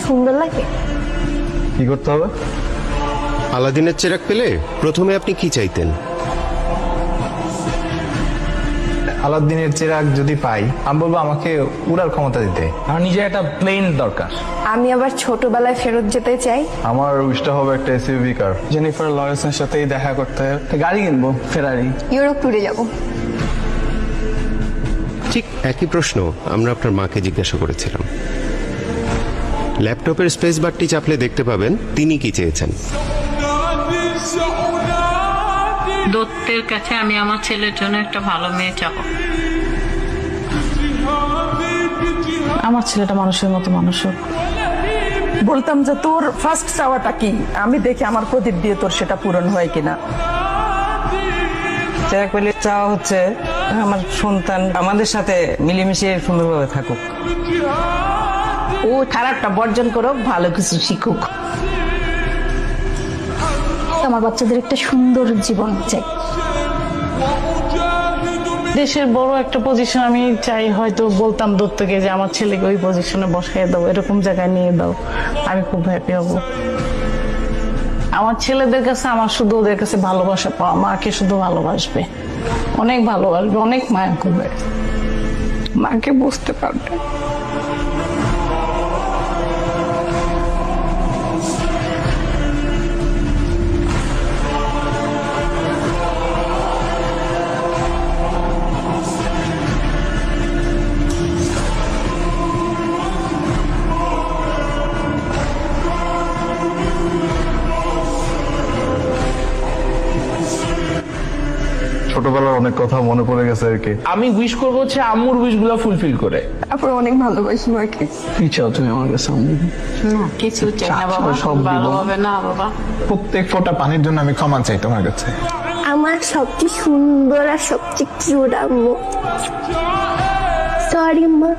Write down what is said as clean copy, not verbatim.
সুন্দর লাগে। কি করতে হবে? আলাদিনের চেরাগ পেলে প্রথমে আপনি কি চাইতেন? আলাদিনের চেরাগ যদি পাই, আমি বলবো আমাকে উড়ার ক্ষমতা দিতে। আমার নিজে একটা প্লেন দরকার। আমি আবার ছোটবেলায় ফেরত যেতে চাই। আমার উইশটা হবে একটা এসইউভি কার। জেনিফার লরেন্সের সাথেই দেখা করতে গাড়ি কিনবো, ফেরারি। ইউরোপ ট্যুরে যাব। ঠিক একই প্রশ্ন আমরা আপনার মাকে জিজ্ঞাসা করেছিলাম। ল্যাপটপের স্পেস বারটি চাপলে দেখতে পাবেন তিনি কি চেয়েছেন। দত্তের কাছে আমি আমার ছেলের জন্য একটা ভালো মেয়ে চাবো। আমার ছেলেটা মানুষের মতো মানুষ হোক। বলতাম যে তোর ফার্স্ট চাওয়াটা কি, আমি দেখি আমার প্রদীপ দিয়ে তোর সেটা পূরণ হয় কিনা। চেরাগ পেলে চাওয়া হচ্ছে আমার সন্তান আমাদের সাথে মিলেমিশে সুন্দরভাবে থাকুক। ও খারাপটা বর্জন করুক, ভালো কিছু শিখুক। আমার বাচ্চাদের একটা সুন্দর জীবন চাই। দেশের বড় একটা পজিশন আমি চাই, হয়তো বলতাম দত্তকে যে আমার ছেলেকে ওই পজিশনে বসাই দাও, এরকম জায়গায় নিয়ে দাও, আমি খুব হ্যাপি হব। আমার ছেলেদের কাছে আমার শুধু ওদের কাছে ভালোবাসা পাওয়া, মাকে শুধু ভালোবাসবে, অনেক ভালোবাসবে, অনেক মায়া করবে, মাকে বুঝতে পারবে। ছোটবেলার অনেক কথা মনে পড়ে গেছে আর কি। আমি উইশ করবো হচ্ছে আম্মুর উইশ গুলো ফুলফিল করে। তারপর অনেক ভালোবাসি মাকে। কি চাও তুমি আমার কাছে আম্মু? না কিছু চাই না বাবা, সব দিব। ভালো হবে না বাবা। প্রত্যেক ফোঁটা পানির জন্য আমি ক্ষমা চাই তোমার কাছে। আমার সবচেয়ে সুন্দর আর সবচেয়ে কিউট আম্মু। সরি মা।